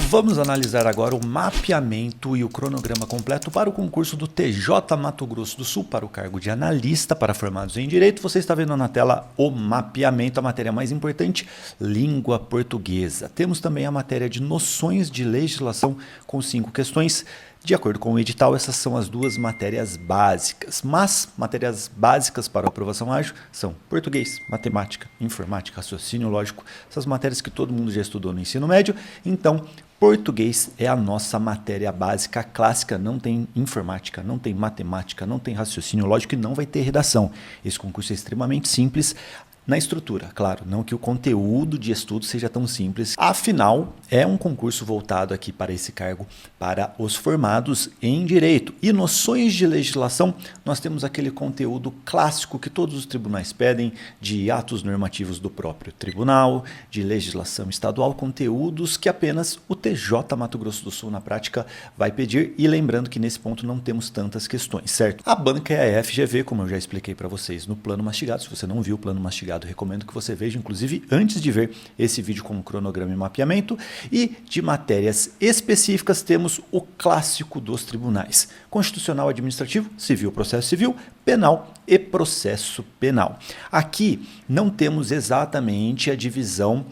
Vamos analisar agora o mapeamento e o cronograma completo para o concurso do TJ Mato Grosso do Sul para o cargo de analista para formados em Direito. Você está vendo na tela o mapeamento, a matéria mais importante, língua portuguesa. Temos também a matéria de noções de legislação com 5 questões. De acordo com o edital, essas são as duas matérias básicas, mas matérias básicas para a aprovação ágil são português, matemática, informática, raciocínio lógico, essas matérias que todo mundo já estudou no ensino médio. Então, português é a nossa matéria básica clássica, não tem informática, não tem matemática, não tem raciocínio lógico e não vai ter redação. Esse concurso é extremamente simples. Na estrutura, claro, não que o conteúdo de estudo seja tão simples. Afinal, é um concurso voltado aqui para esse cargo, para os formados em Direito. E noções de legislação, nós temos aquele conteúdo clássico que todos os tribunais pedem, de atos normativos do próprio tribunal, de legislação estadual, conteúdos que apenas o TJ Mato Grosso do Sul, na prática, vai pedir. E lembrando que nesse ponto não temos tantas questões, certo? A banca é a FGV, como eu já expliquei para vocês no plano mastigado. Se você não viu o plano mastigado, recomendo que você veja, inclusive, antes de ver esse vídeo com cronograma e mapeamento. E de matérias específicas temos o clássico dos tribunais: Constitucional, Administrativo, Civil, Processo Civil, Penal e Processo Penal. Aqui não temos exatamente a divisão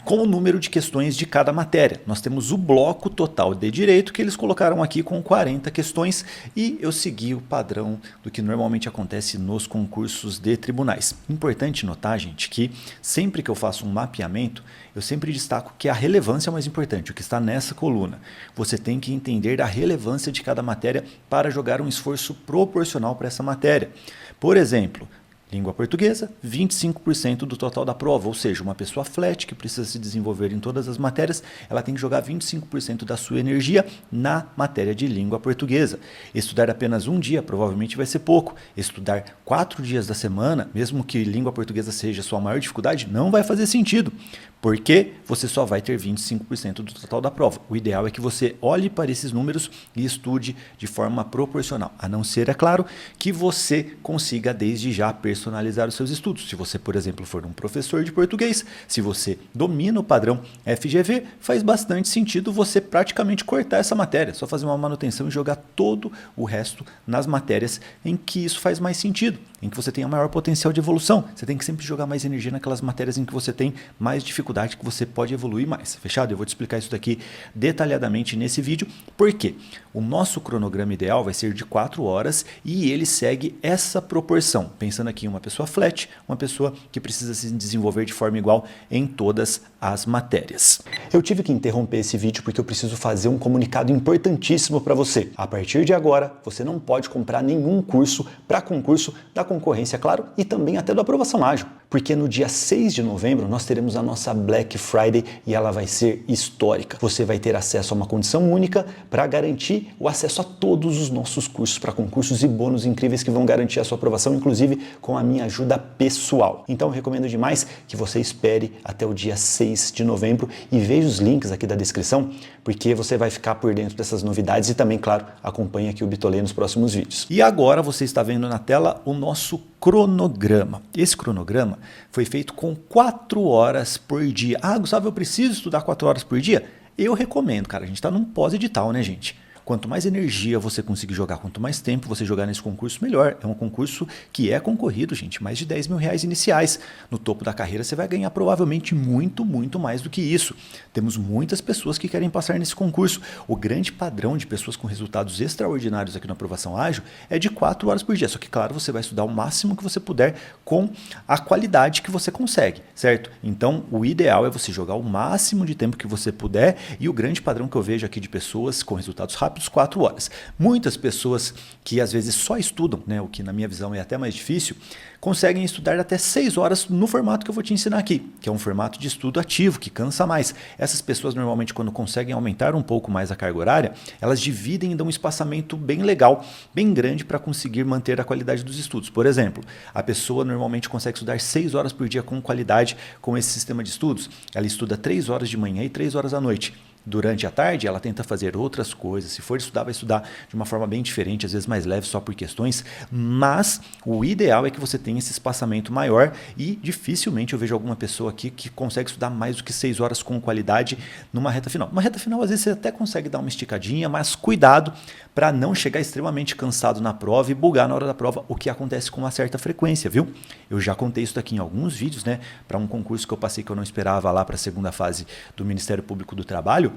com o número de questões de cada matéria. Nós temos o bloco total de direito que eles colocaram aqui com 40 questões e eu segui o padrão do que normalmente acontece nos concursos de tribunais. Importante notar, gente, que sempre que eu faço um mapeamento, eu sempre destaco que a relevância é o mais importante, o que está nessa coluna. Você tem que entender a relevância de cada matéria para jogar um esforço proporcional para essa matéria. Por exemplo, língua portuguesa, 25% do total da prova, ou seja, uma pessoa flat que precisa se desenvolver em todas as matérias, ela tem que jogar 25% da sua energia na matéria de língua portuguesa. Estudar apenas um dia provavelmente vai ser pouco. Estudar 4 dias da semana, mesmo que língua portuguesa seja a sua maior dificuldade, não vai fazer sentido, porque você só vai ter 25% do total da prova. O ideal é que você olhe para esses números e estude de forma proporcional, a não ser, é claro, que você consiga desde já personalizar os seus estudos. Se você, por exemplo, for um professor de português, se você domina o padrão FGV, faz bastante sentido você praticamente cortar essa matéria, só fazer uma manutenção e jogar todo o resto nas matérias em que isso faz mais sentido, em que você tem a maior potencial de evolução. Você tem que sempre jogar mais energia naquelas matérias em que você tem mais dificuldade, que você pode evoluir mais. Fechado? Eu vou te explicar isso daqui detalhadamente nesse vídeo. Por quê? O nosso cronograma ideal vai ser de 4 horas e ele segue essa proporção. Pensando aqui em uma pessoa flat, uma pessoa que precisa se desenvolver de forma igual em todas as matérias. Eu tive que interromper esse vídeo porque eu preciso fazer um comunicado importantíssimo para você. A partir de agora, você não pode comprar nenhum curso para concurso da concorrência, claro, e também até do aprovação ágil, porque no dia 6 de novembro nós teremos a nossa Black Friday e ela vai ser histórica. Você vai ter acesso a uma condição única para garantir o acesso a todos os nossos cursos para concursos e bônus incríveis que vão garantir a sua aprovação, inclusive com a minha ajuda pessoal. Então eu recomendo demais que você espere até o dia 6 de novembro e veja os links aqui da descrição, porque você vai ficar por dentro dessas novidades e também, claro, acompanhe aqui o Bitolê nos próximos vídeos. E agora você está vendo na tela o nosso cronograma. Esse cronograma foi feito com 4 horas por dia. Ah, Gustavo, eu preciso estudar 4 horas por dia? Eu recomendo, cara. A gente está num pós-edital, né, gente? Quanto mais energia você conseguir jogar, quanto mais tempo você jogar nesse concurso, melhor. É um concurso que é concorrido, gente. Mais de 10 mil reais iniciais. No topo da carreira você vai ganhar provavelmente muito, muito mais do que isso. Temos muitas pessoas que querem passar nesse concurso. O grande padrão de pessoas com resultados extraordinários aqui na aprovação ágil é de 4 horas por dia. Só que, claro, você vai estudar o máximo que você puder com a qualidade que você consegue, certo? Então, o ideal é você jogar o máximo de tempo que você puder e o grande padrão que eu vejo aqui de pessoas com resultados rápidos, 4 horas. Muitas pessoas que às vezes só estudam, né, o que na minha visão é até mais difícil, conseguem estudar até 6 horas no formato que eu vou te ensinar aqui, que é um formato de estudo ativo, que cansa mais. Essas pessoas normalmente, quando conseguem aumentar um pouco mais a carga horária, elas dividem e dão um espaçamento bem legal, bem grande para conseguir manter a qualidade dos estudos. Por exemplo, a pessoa normalmente consegue estudar 6 horas por dia com qualidade com esse sistema de estudos. Ela estuda 3 horas de manhã e 3 horas à noite. durante a tarde, ela tenta fazer outras coisas. Se for estudar, vai estudar de uma forma bem diferente, às vezes mais leve, só por questões. Mas o ideal é que você tenha esse espaçamento maior e dificilmente eu vejo alguma pessoa aqui que consegue estudar mais do que 6 horas com qualidade numa reta final. Uma reta final, às vezes, você até consegue dar uma esticadinha, mas cuidado para não chegar extremamente cansado na prova e bugar na hora da prova, o que acontece com uma certa frequência, viu? Eu já contei isso daqui em alguns vídeos, né? Para um concurso que eu passei que eu não esperava lá para a segunda fase do Ministério Público do Trabalho,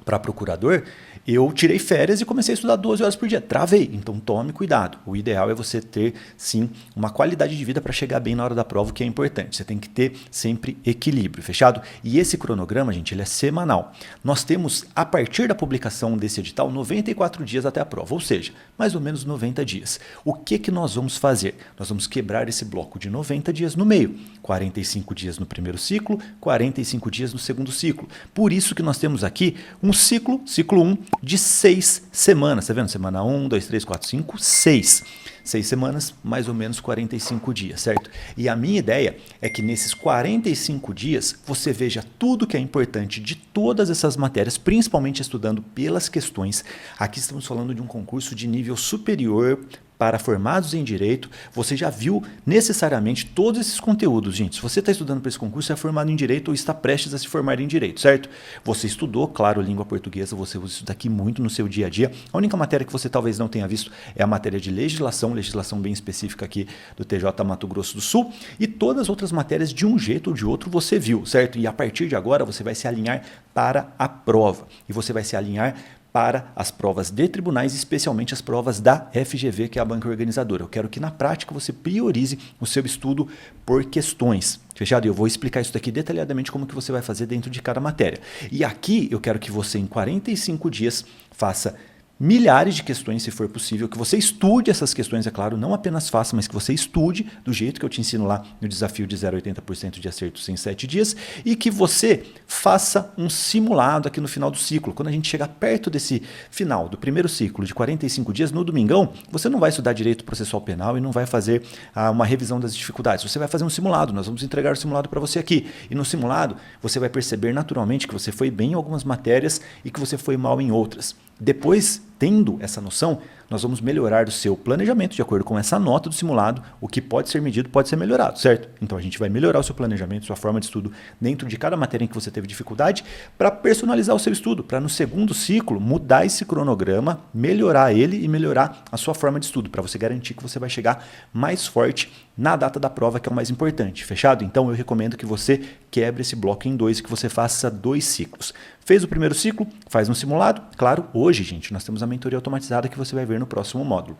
para procurador, eu tirei férias e comecei a estudar 12 horas por dia. Travei. Então tome cuidado. O ideal é você ter, sim, uma qualidade de vida para chegar bem na hora da prova, o que é importante. Você tem que ter sempre equilíbrio, fechado? E esse cronograma, gente, ele é semanal. Nós temos, a partir da publicação desse edital, 94 dias até a prova, ou seja, mais ou menos 90 dias. O que nós vamos fazer? Nós vamos quebrar esse bloco de 90 dias no meio. 45 dias no primeiro ciclo, 45 dias no segundo ciclo. Por isso que nós temos aqui um ciclo 1, de 6 semanas. Tá vendo? Semana 1, 2, 3, 4, 5, 6. 6 semanas, mais ou menos 45 dias, certo? E a minha ideia é que nesses 45 dias você veja tudo que é importante de todas essas matérias, principalmente estudando pelas questões. Aqui estamos falando de um concurso de nível superior para formados em Direito. Você já viu necessariamente todos esses conteúdos, gente. Se você está estudando para esse concurso, é formado em Direito ou está prestes a se formar em Direito, certo? Você estudou, claro, língua portuguesa, você usa isso daqui muito no seu dia a dia. A única matéria que você talvez não tenha visto é a matéria de legislação bem específica aqui do TJ Mato Grosso do Sul, e todas as outras matérias de um jeito ou de outro você viu, certo? E a partir de agora você vai se alinhar para a prova, e você vai se alinhar para as provas de tribunais, especialmente as provas da FGV, que é a banca organizadora. Eu quero que na prática você priorize o seu estudo por questões. Fechado? E eu vou explicar isso daqui detalhadamente como que você vai fazer dentro de cada matéria. E aqui eu quero que você em 45 dias faça milhares de questões, se for possível, que você estude essas questões, é claro, não apenas faça, mas que você estude do jeito que eu te ensino lá no desafio de 0 a 80% de acertos em 7 dias, e que você faça um simulado aqui no final do ciclo. Quando a gente chegar perto desse final do primeiro ciclo de 45 dias, no domingão, você não vai estudar direito processual penal e não vai fazer uma revisão das dificuldades. Você vai fazer um simulado, nós vamos entregar o simulado para você aqui. E no simulado, você vai perceber naturalmente que você foi bem em algumas matérias e que você foi mal em outras. Depois, tendo essa noção, nós vamos melhorar o seu planejamento de acordo com essa nota do simulado. O que pode ser medido pode ser melhorado, certo? Então a gente vai melhorar o seu planejamento, sua forma de estudo dentro de cada matéria em que você teve dificuldade, para personalizar o seu estudo, para no segundo ciclo mudar esse cronograma, melhorar ele e melhorar a sua forma de estudo, para você garantir que você vai chegar mais forte na data da prova, que é o mais importante, fechado? Então eu recomendo que você quebre esse bloco em 2, que você faça 2 ciclos. Fez o primeiro ciclo, faz um simulado. Claro, hoje, gente, nós temos a mentoria automatizada que você vai ver no próximo módulo.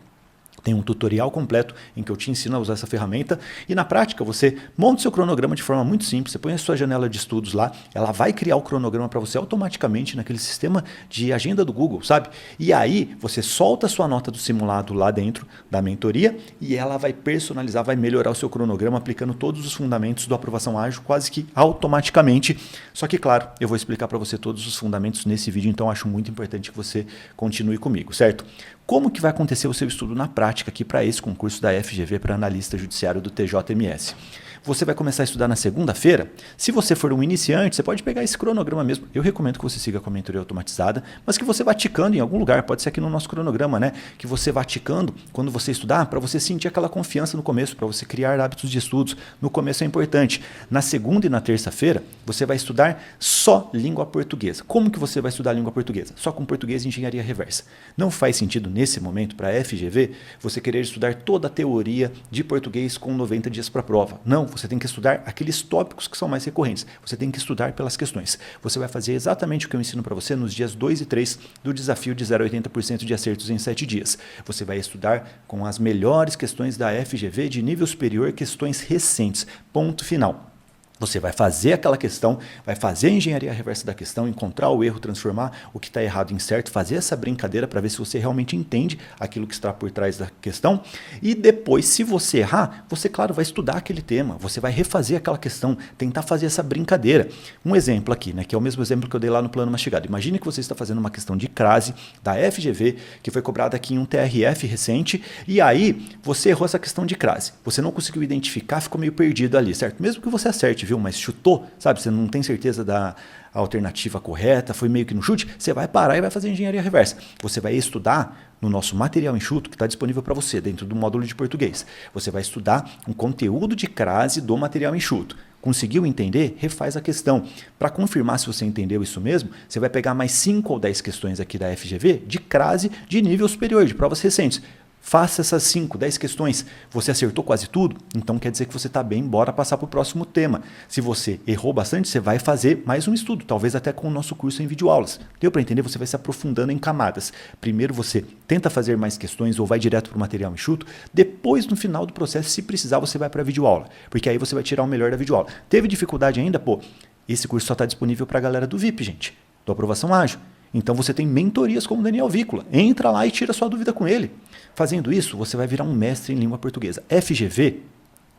Tem um tutorial completo em que eu te ensino a usar essa ferramenta e na prática você monta o seu cronograma de forma muito simples, você põe a sua janela de estudos lá, ela vai criar o cronograma para você automaticamente naquele sistema de agenda do Google, sabe? E aí você solta a sua nota do simulado lá dentro da mentoria e ela vai personalizar, vai melhorar o seu cronograma aplicando todos os fundamentos do aprovação ágil quase que automaticamente. Só que claro, eu vou explicar para você todos os fundamentos nesse vídeo, então acho muito importante que você continue comigo, certo? Como que vai acontecer o seu estudo na prática aqui para esse concurso da FGV para analista judiciário do TJMS? Você vai começar a estudar na segunda-feira. Se você for um iniciante, você pode pegar esse cronograma mesmo. Eu recomendo que você siga com a mentoria automatizada, mas que você vá ticando em algum lugar. Pode ser aqui no nosso cronograma, né? Que você vá ticando quando você estudar, para você sentir aquela confiança no começo, para você criar hábitos de estudos. No começo é importante. Na segunda e na terça-feira, você vai estudar só língua portuguesa. Como que você vai estudar língua portuguesa? Só com português e engenharia reversa. Não faz sentido, nesse momento, para a FGV, você querer estudar toda a teoria de português com 90 dias para a prova. Não, você tem que estudar aqueles tópicos que são mais recorrentes. Você tem que estudar pelas questões. Você vai fazer exatamente o que eu ensino para você nos dias 2 e 3 do desafio de 0 a 80% de acertos em 7 dias. Você vai estudar com as melhores questões da FGV de nível superior, questões recentes. Ponto final. Você vai fazer aquela questão, vai fazer a engenharia reversa da questão, encontrar o erro, transformar o que está errado em certo, fazer essa brincadeira para ver se você realmente entende aquilo que está por trás da questão. E depois, se você errar, você, claro, vai estudar aquele tema, você vai refazer aquela questão, tentar fazer essa brincadeira. Um exemplo aqui, né, que é o mesmo exemplo que eu dei lá no plano mastigado. Imagine que você está fazendo uma questão de crase da FGV, que foi cobrada aqui em um TRF recente, e aí você errou essa questão de crase. Você não conseguiu identificar, ficou meio perdido ali, certo? Mesmo que você acerte, viu, mas chutou, sabe? Você não tem certeza da alternativa correta, foi meio que no chute, você vai parar e vai fazer engenharia reversa. Você vai estudar no nosso material enxuto, que está disponível para você dentro do módulo de português. Você vai estudar um conteúdo de crase do material enxuto. Conseguiu entender? Refaz a questão. Para confirmar se você entendeu isso mesmo, você vai pegar mais 5 ou 10 questões aqui da FGV de crase de nível superior, de provas recentes. Faça essas 5, 10 questões. Você acertou quase tudo? Então quer dizer que você está bem, bora passar para o próximo tema. Se você errou bastante, você vai fazer mais um estudo, talvez até com o nosso curso em videoaulas. Deu para entender? Você vai se aprofundando em camadas. Primeiro você tenta fazer mais questões ou vai direto para o material enxuto. Depois, no final do processo, se precisar, você vai para a videoaula. Porque aí você vai tirar o melhor da videoaula. Teve dificuldade ainda? Pô, esse curso só está disponível para a galera do VIP, gente. Do Aprovação Ágil. Então você tem mentorias como o Daniel Vícola. Entra lá e tira sua dúvida com ele. Fazendo isso, você vai virar um mestre em língua portuguesa. FGV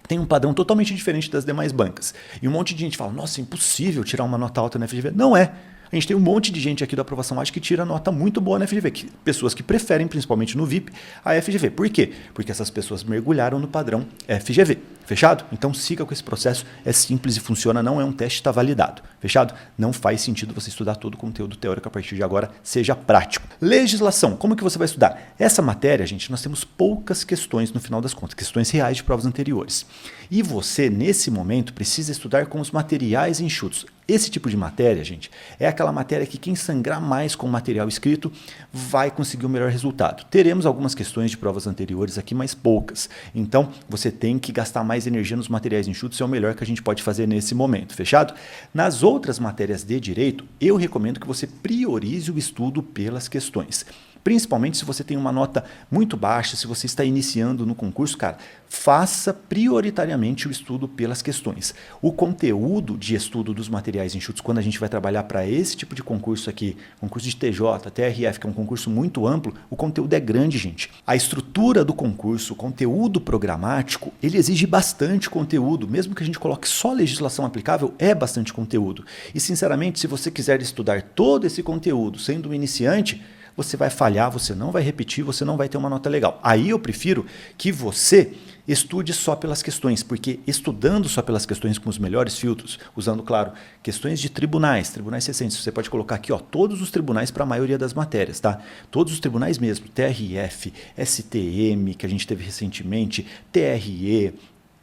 tem um padrão totalmente diferente das demais bancas. E um monte de gente fala, nossa, é impossível tirar uma nota alta na FGV. Não é. A gente tem um monte de gente aqui da Aprovação Ágil que tira nota muito boa na FGV. Pessoas que preferem, principalmente no VIP, a FGV. Por quê? Porque essas pessoas mergulharam no padrão FGV. Fechado? Então siga com esse processo. É simples e funciona. Não é um teste, está validado. Fechado? Não faz sentido você estudar todo o conteúdo teórico a partir de agora. Seja prático. Legislação. Como que você vai estudar? Essa matéria, gente, nós temos poucas questões no final das contas. Questões reais de provas anteriores. E você, nesse momento, precisa estudar com os materiais enxutos. Esse tipo de matéria, gente, é aquela matéria que quem sangrar mais com o material escrito vai conseguir o melhor resultado. Teremos algumas questões de provas anteriores aqui, mas poucas. Então, você tem que gastar mais energia nos materiais enxutos, é o melhor que a gente pode fazer nesse momento, fechado? Nas outras matérias de direito, eu recomendo que você priorize o estudo pelas questões. Principalmente se você tem uma nota muito baixa, se você está iniciando no concurso, cara, faça prioritariamente o estudo pelas questões. O conteúdo de estudo dos materiais enxutos, quando a gente vai trabalhar para esse tipo de concurso aqui, concurso de TJ, TRF, que é um concurso muito amplo, o conteúdo é grande, gente. A estrutura do concurso, o conteúdo programático, ele exige bastante conteúdo, mesmo que a gente coloque só legislação aplicável, é bastante conteúdo. E, sinceramente, se você quiser estudar todo esse conteúdo sendo um iniciante, você vai falhar, você não vai repetir, você não vai ter uma nota legal. Aí eu prefiro que você estude só pelas questões, porque estudando só pelas questões com os melhores filtros, usando, claro, questões de tribunais recentes, você pode colocar aqui, ó, todos os tribunais para a maioria das matérias, tá? Todos os tribunais mesmo, TRF, STM, que a gente teve recentemente, TRE,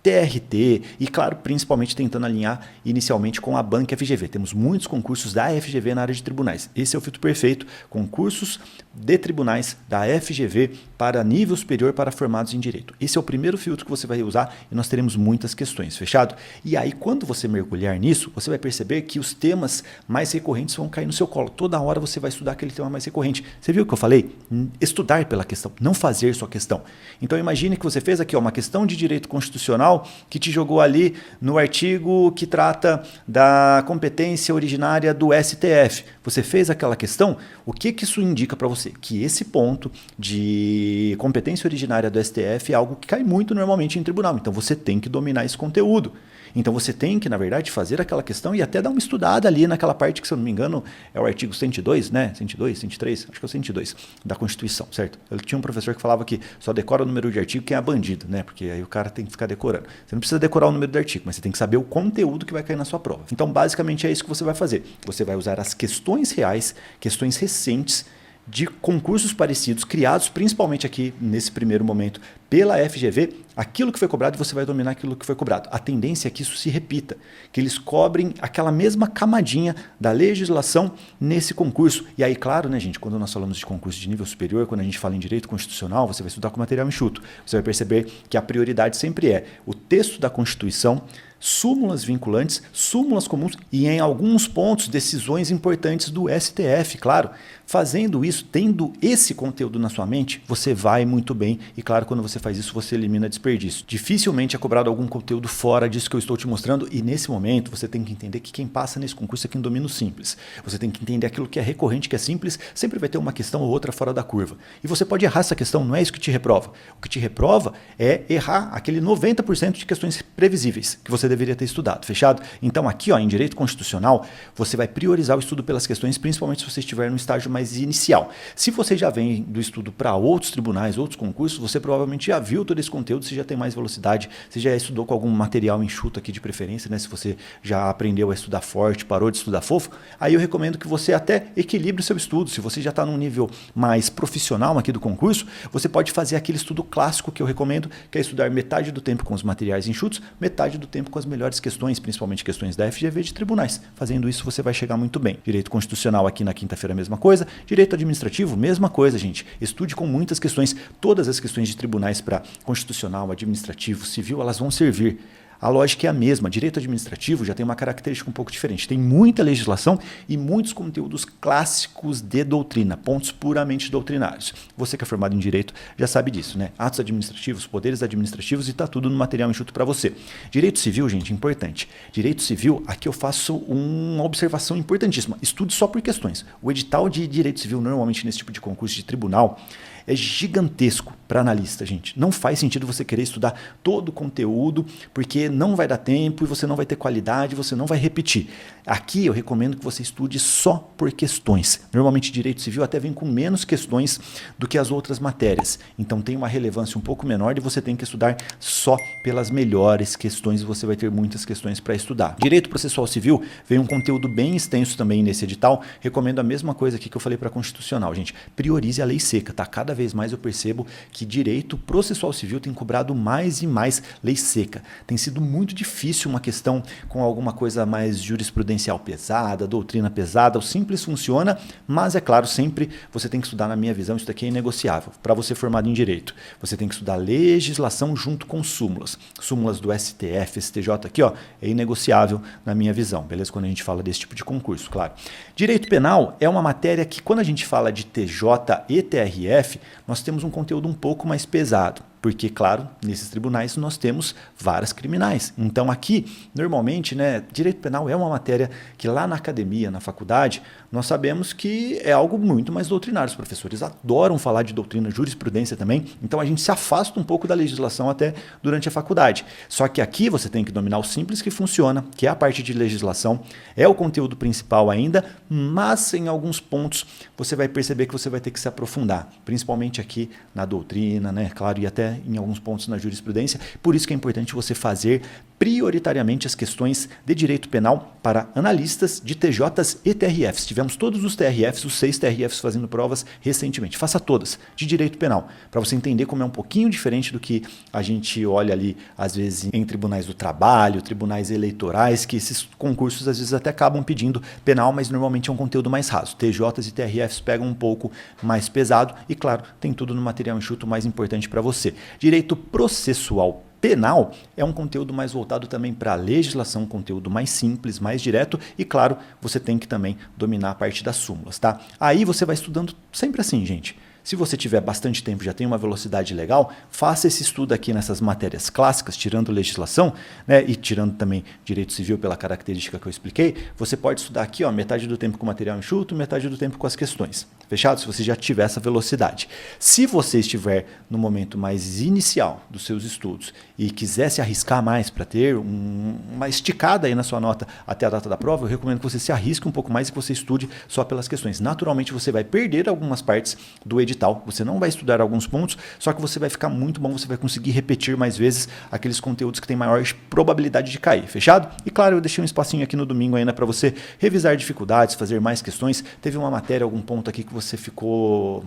TRT e, claro, principalmente tentando alinhar inicialmente com a banca FGV. Temos muitos concursos da FGV na área de tribunais. Esse é o filtro perfeito, concursos de tribunais da FGV para nível superior para formados em direito. Esse é o primeiro filtro que você vai usar e nós teremos muitas questões, fechado? E aí, quando você mergulhar nisso, você vai perceber que os temas mais recorrentes vão cair no seu colo. Toda hora você vai estudar aquele tema mais recorrente. Você viu o que eu falei? Estudar pela questão, não fazer só questão. Então, imagine que você fez aqui, ó, uma questão de direito constitucional que te jogou ali no artigo que trata da competência originária do STF. Você fez aquela questão, o que isso indica para você? Que esse ponto de competência originária do STF é algo que cai muito normalmente em tribunal. Então você tem que dominar esse conteúdo. Então você tem que, na verdade, fazer aquela questão e até dar uma estudada ali naquela parte que, se eu não me engano, é o artigo 102, né? 102, 103, acho que é o 102 da Constituição, certo? Eu tinha um professor que falava que só decora o número de artigo quem é bandido, né? Porque aí o cara tem que ficar decorando. Você não precisa decorar o número do artigo, mas você tem que saber o conteúdo que vai cair na sua prova. Então, basicamente, é isso que você vai fazer. Você vai usar as questões reais, questões recentes, de concursos parecidos, criados principalmente aqui nesse primeiro momento pela FGV, aquilo que foi cobrado, você vai dominar aquilo que foi cobrado. A tendência é que isso se repita, que eles cobrem aquela mesma camadinha da legislação nesse concurso. E aí, claro, né, gente, quando nós falamos de concurso de nível superior, quando a gente fala em direito constitucional, você vai estudar com material enxuto. Você vai perceber que a prioridade sempre é o texto da Constituição, súmulas vinculantes, súmulas comuns e, em alguns pontos, decisões importantes do STF, claro. Fazendo isso, tendo esse conteúdo na sua mente, você vai muito bem e, claro, quando você faz isso, você elimina desperdício. Dificilmente é cobrado algum conteúdo fora disso que eu estou te mostrando e, nesse momento, você tem que entender que quem passa nesse concurso é quem domina o simples. Você tem que entender aquilo que é recorrente, que é simples, sempre vai ter uma questão ou outra fora da curva. E você pode errar essa questão, não é isso que te reprova. O que te reprova é errar aquele 90% de questões previsíveis que você deveria ter estudado, fechado? Então aqui, ó, em Direito Constitucional, você vai priorizar o estudo pelas questões, principalmente se você estiver no estágio mais inicial. Se você já vem do estudo para outros tribunais, outros concursos, você provavelmente já viu todo esse conteúdo, você já tem mais velocidade, você já estudou com algum material enxuto aqui de preferência, né? Se você já aprendeu a estudar forte, parou de estudar fofo, aí eu recomendo que você até equilibre o seu estudo. Se você já está num nível mais profissional aqui do concurso, você pode fazer aquele estudo clássico que eu recomendo, que é estudar metade do tempo com os materiais enxutos, metade do tempo com as melhores questões, principalmente questões da FGV de tribunais. Fazendo isso, você vai chegar muito bem. Direito Constitucional aqui na quinta-feira, mesma coisa. Direito Administrativo, mesma coisa, gente. Estude com muitas questões. Todas as questões de tribunais para constitucional, administrativo, civil, elas vão servir. A lógica é a mesma. Direito administrativo já tem uma característica um pouco diferente. Tem muita legislação e muitos conteúdos clássicos de doutrina, pontos puramente doutrinários. Você que é formado em direito já sabe disso, né? Atos administrativos, poderes administrativos e tá tudo no material enxuto para você. Direito civil, gente, importante. Direito civil, aqui eu faço uma observação importantíssima. Estude só por questões. O edital de direito civil, normalmente nesse tipo de concurso de tribunal, é gigantesco para analista, gente. Não faz sentido você querer estudar todo o conteúdo, porque não vai dar tempo e você não vai ter qualidade, você não vai repetir. Aqui eu recomendo que você estude só por questões. Normalmente direito civil até vem com menos questões do que as outras matérias. Então tem uma relevância um pouco menor e você tem que estudar só pelas melhores questões e você vai ter muitas questões para estudar. Direito processual civil vem um conteúdo bem extenso também nesse edital. Recomendo a mesma coisa aqui que eu falei para constitucional, gente. Priorize a lei seca, tá? Cada vez mais eu percebo que direito processual civil tem cobrado mais e mais lei seca. Tem sido muito difícil uma questão com alguma coisa mais jurisprudencial pesada, doutrina pesada. O simples funciona, mas é claro, sempre você tem que estudar, na minha visão, isso daqui é inegociável. Para você formado em direito, você tem que estudar legislação junto com súmulas. Súmulas do STF, STJ aqui, ó, é inegociável na minha visão, beleza? Quando a gente fala desse tipo de concurso, claro. Direito penal é uma matéria que, quando a gente fala de TJ e TRF, nós temos um conteúdo um pouco mais pesado. Porque, claro, nesses tribunais nós temos varas criminais. Então aqui, normalmente, né, direito penal é uma matéria que lá na academia, na faculdade, nós sabemos que é algo muito mais doutrinário. Os professores adoram falar de doutrina, jurisprudência também. Então a gente se afasta um pouco da legislação até durante a faculdade. Só que aqui você tem que dominar o simples que funciona, que é a parte de legislação, é o conteúdo principal ainda, mas em alguns pontos você vai perceber que você vai ter que se aprofundar, principalmente aqui na doutrina, né, claro, e até em alguns pontos na jurisprudência. Por isso que é importante você fazer prioritariamente as questões de direito penal para analistas de TJs e TRFs. Tivemos todos os TRFs, os 6 TRFs fazendo provas recentemente. Faça todas de direito penal, para você entender como é um pouquinho diferente do que a gente olha ali, às vezes, em tribunais do trabalho, tribunais eleitorais, que esses concursos às vezes até acabam pedindo penal, mas normalmente é um conteúdo mais raso. TJs e TRFs pegam um pouco mais pesado e, claro, tem tudo no material enxuto mais importante para você. Direito processual penal é um conteúdo mais voltado também para a legislação, um conteúdo mais simples, mais direto e, claro, você tem que também dominar a parte das súmulas, tá? Aí você vai estudando sempre assim, gente. Se você tiver bastante tempo, já tem uma velocidade legal, faça esse estudo aqui nessas matérias clássicas, tirando legislação, né, e tirando também direito civil pela característica que eu expliquei. Você pode estudar aqui, ó, metade do tempo com material enxuto, metade do tempo com as questões. Fechado? Se você já tiver essa velocidade. Se você estiver no momento mais inicial dos seus estudos e quiser se arriscar mais para ter uma esticada aí na sua nota até a data da prova, eu recomendo que você se arrisque um pouco mais e que você estude só pelas questões. Naturalmente, você vai perder algumas partes do edital, você não vai estudar alguns pontos, só que você vai ficar muito bom, você vai conseguir repetir mais vezes aqueles conteúdos que têm maior probabilidade de cair. Fechado? E claro, eu deixei um espacinho aqui no domingo ainda para você revisar dificuldades, fazer mais questões. Teve uma matéria, algum ponto aqui que você ficou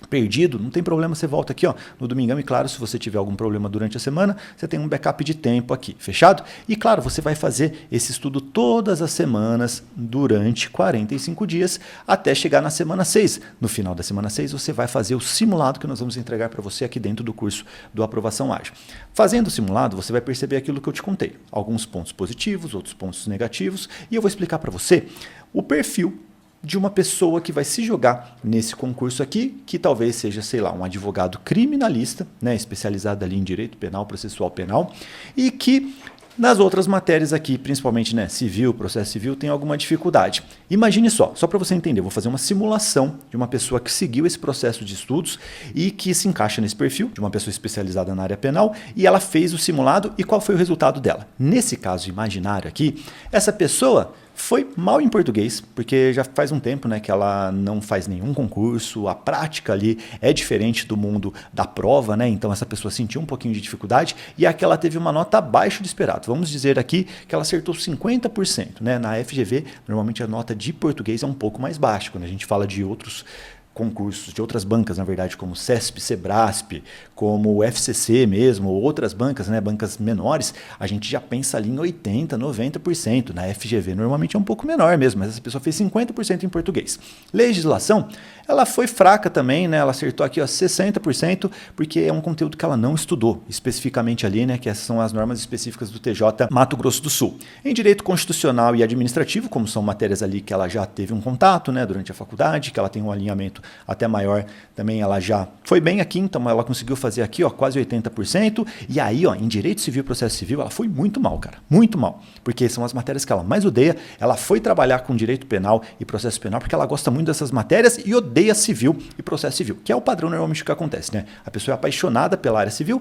perdido, não tem problema, você volta aqui, ó, no domingão. E claro, se você tiver algum problema durante a semana, você tem um backup de tempo aqui, fechado? E claro, você vai fazer esse estudo todas as semanas durante 45 dias até chegar na semana 6. No final da semana 6, você vai fazer o simulado que nós vamos entregar para você aqui dentro do curso do Aprovação Ágil. Fazendo o simulado, você vai perceber aquilo que eu te contei, alguns pontos positivos, outros pontos negativos, e eu vou explicar para você o perfil de uma pessoa que vai se jogar nesse concurso aqui, que talvez seja, sei lá, um advogado criminalista, né, especializado ali em direito penal, processual penal, e que Nas outras matérias aqui, principalmente civil, processo civil, tem alguma dificuldade. Imagine só para você entender, vou fazer uma simulação de uma pessoa que seguiu esse processo de estudos e que se encaixa nesse perfil, de uma pessoa especializada na área penal, e ela fez o simulado e qual foi o resultado dela. Nesse caso imaginário aqui, essa pessoa foi mal em português, porque já faz um tempo que ela não faz nenhum concurso, a prática ali é diferente do mundo da prova, então essa pessoa sentiu um pouquinho de dificuldade e aqui ela teve uma nota abaixo do esperado. Vamos dizer aqui que ela acertou 50%. Na FGV, normalmente a nota de português é um pouco mais baixa, quando a gente fala de outros concursos, de outras bancas, na verdade, como CESP, SEBRASP, como o FCC mesmo, ou outras bancas, bancas menores, a gente já pensa ali em 80%, 90%. Na FGV normalmente é um pouco menor mesmo, mas essa pessoa fez 50% em português. Legislação, ela foi fraca também, ela acertou aqui 60%, porque é um conteúdo que ela não estudou, especificamente ali, que essas são as normas específicas do TJ Mato Grosso do Sul. Em direito constitucional e administrativo, como são matérias ali que ela já teve um contato, durante a faculdade, que ela tem um alinhamento até maior, também ela já foi bem aqui, então ela conseguiu fazer aqui quase 80%, e aí em direito civil e processo civil ela foi muito mal, cara, muito mal, porque são as matérias que ela mais odeia. Ela foi trabalhar com direito penal e processo penal porque ela gosta muito dessas matérias e odeia civil e processo civil, que é o padrão normalmente que acontece, A pessoa é apaixonada pela área civil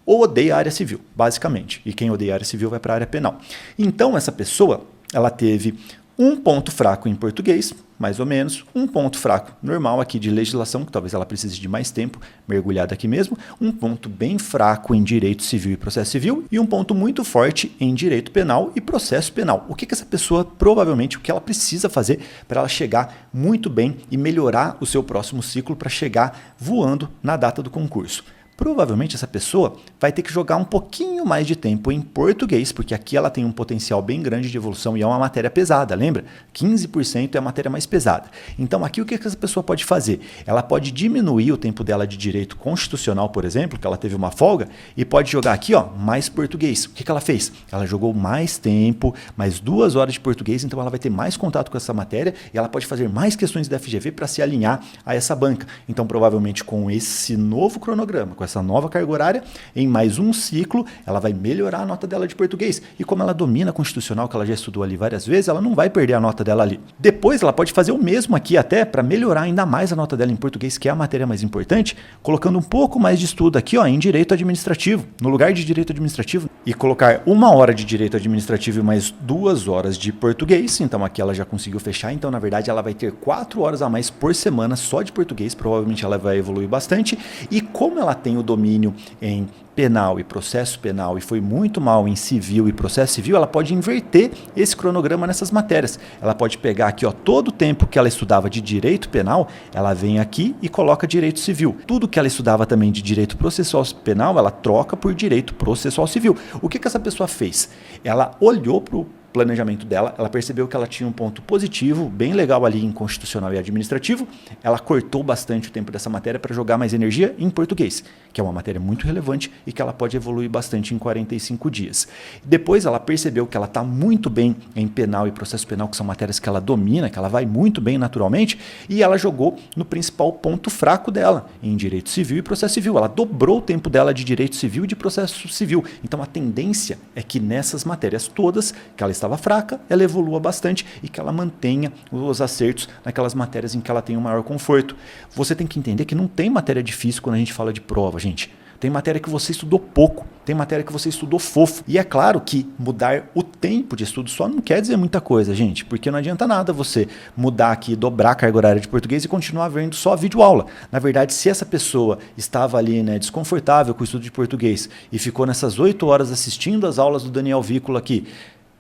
ou odeia a área civil, basicamente, e quem odeia a área civil vai para a área penal. Então essa pessoa, ela teve um ponto fraco em português, mais ou menos, um ponto fraco normal aqui de legislação, que talvez ela precise de mais tempo, mergulhada aqui mesmo, um ponto bem fraco em direito civil e processo civil, e um ponto muito forte em direito penal e processo penal. O que essa pessoa, provavelmente, o que ela precisa fazer para ela chegar muito bem e melhorar o seu próximo ciclo para chegar voando na data do concurso? Provavelmente essa pessoa vai ter que jogar um pouquinho mais de tempo em português, porque aqui ela tem um potencial bem grande de evolução e é uma matéria pesada, lembra? 15% é a matéria mais pesada. Então aqui o que essa pessoa pode fazer? Ela pode diminuir o tempo dela de direito constitucional, por exemplo, que ela teve uma folga, e pode jogar aqui mais português. O que ela fez? Ela jogou mais tempo, mais 2 horas de português, então ela vai ter mais contato com essa matéria e ela pode fazer mais questões da FGV para se alinhar a essa banca. Então provavelmente com esse novo cronograma, com essa nova carga horária, em mais um ciclo, ela vai melhorar a nota dela de português. E como ela domina a constitucional, que ela já estudou ali várias vezes, ela não vai perder a nota dela ali. Depois, ela pode fazer o mesmo aqui até para melhorar ainda mais a nota dela em português, que é a matéria mais importante, colocando um pouco mais de estudo aqui em direito administrativo, no lugar de direito administrativo, e colocar 1 hora de direito administrativo e mais 2 horas de português. Então aqui ela já conseguiu fechar. Então, na verdade, ela vai ter 4 horas a mais por semana só de português. Provavelmente ela vai evoluir bastante. E como ela tem o domínio em penal e processo penal e foi muito mal em civil e processo civil, ela pode inverter esse cronograma nessas matérias. Ela pode pegar aqui todo o tempo que ela estudava de direito penal, ela vem aqui e coloca direito civil. Tudo que ela estudava também de direito processual penal, ela troca por direito processual civil. O que essa pessoa fez? Ela olhou para o planejamento dela, ela percebeu que ela tinha um ponto positivo, bem legal ali em constitucional e administrativo, ela cortou bastante o tempo dessa matéria para jogar mais energia em português, que é uma matéria muito relevante e que ela pode evoluir bastante em 45 dias. Depois ela percebeu que ela está muito bem em penal e processo penal, que são matérias que ela domina, que ela vai muito bem naturalmente, e ela jogou no principal ponto fraco dela, em direito civil e processo civil. Ela dobrou o tempo dela de direito civil e de processo civil. Então a tendência é que nessas matérias todas, que ela estava fraca, ela evolua bastante e que ela mantenha os acertos naquelas matérias em que ela tem um maior conforto. Você tem que entender que não tem matéria difícil quando a gente fala de prova, gente. Tem matéria que você estudou pouco, tem matéria que você estudou fofo. E é claro que mudar o tempo de estudo só não quer dizer muita coisa, gente, porque não adianta nada você mudar aqui, dobrar a carga horária de português e continuar vendo só vídeo aula. Na verdade, se essa pessoa estava ali, desconfortável com o estudo de português e ficou nessas 8 horas assistindo as aulas do Daniel Vícola aqui,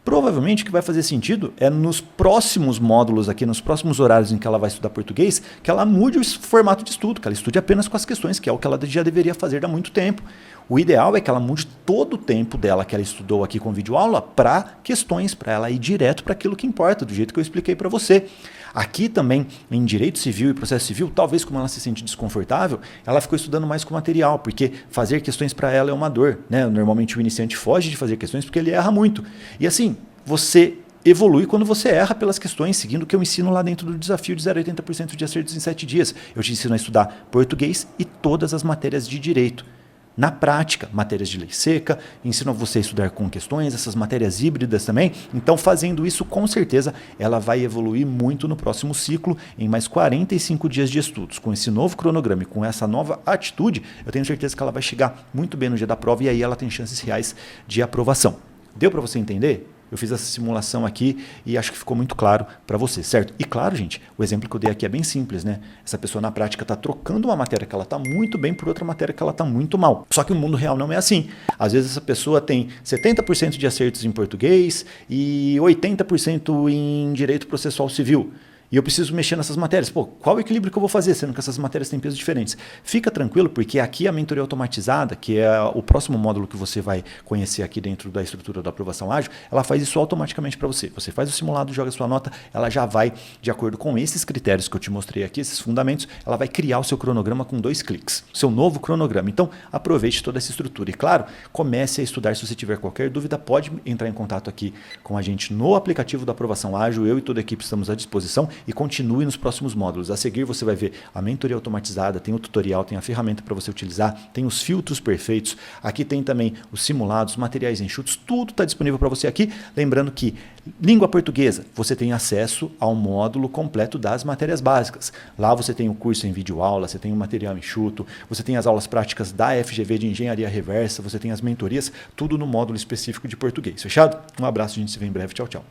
provavelmente o que vai fazer sentido é nos próximos módulos aqui, nos próximos horários em que ela vai estudar português, que ela mude o formato de estudo, que ela estude apenas com as questões, que é o que ela já deveria fazer há muito tempo. O ideal é que ela mude todo o tempo dela que ela estudou aqui com videoaula para questões, para ela ir direto para aquilo que importa, do jeito que eu expliquei para você. Aqui também, em direito civil e processo civil, talvez como ela se sente desconfortável, ela ficou estudando mais com material, porque fazer questões para ela é uma dor, né? Normalmente o iniciante foge de fazer questões porque ele erra muito. E assim, você evolui quando você erra pelas questões, seguindo o que eu ensino lá dentro do desafio de 0 a 80% de acertos em 7 dias. Eu te ensino a estudar português e todas as matérias de direito. na prática, matérias de lei seca, ensino você a estudar com questões, essas matérias híbridas também. Então, fazendo isso, com certeza, ela vai evoluir muito no próximo ciclo, em mais 45 dias de estudos. Com esse novo cronograma e com essa nova atitude, eu tenho certeza que ela vai chegar muito bem no dia da prova e aí ela tem chances reais de aprovação. Deu para você entender? Eu fiz essa simulação aqui e acho que ficou muito claro para você, certo? E claro, gente, o exemplo que eu dei aqui é bem simples, né? Essa pessoa na prática está trocando uma matéria que ela está muito bem por outra matéria que ela está muito mal. Só que o mundo real não é assim. Às vezes essa pessoa tem 70% de acertos em português e 80% em direito processual civil. E eu preciso mexer nessas matérias. Pô, qual o equilíbrio que eu vou fazer, sendo que essas matérias têm pesos diferentes? Fica tranquilo, porque aqui a mentoria automatizada, que é o próximo módulo que você vai conhecer aqui dentro da estrutura da aprovação ágil, ela faz isso automaticamente para você. Você faz o simulado, joga a sua nota, ela já vai, de acordo com esses critérios que eu te mostrei aqui, esses fundamentos, ela vai criar o seu cronograma com 2 cliques. Seu novo cronograma. Então, aproveite toda essa estrutura. E claro, comece a estudar. Se você tiver qualquer dúvida, pode entrar em contato aqui com a gente no aplicativo da aprovação ágil. Eu e toda a equipe estamos à disposição. E continue nos próximos módulos. A seguir você vai ver a mentoria automatizada, tem o tutorial, tem a ferramenta para você utilizar, tem os filtros perfeitos, aqui tem também os simulados, materiais enxutos, tudo está disponível para você aqui. Lembrando que língua portuguesa, você tem acesso ao módulo completo das matérias básicas. Lá você tem o curso em videoaula, você tem o material enxuto, você tem as aulas práticas da FGV de Engenharia Reversa, você tem as mentorias, tudo no módulo específico de português. Fechado? Um abraço, a gente se vê em breve. Tchau, tchau.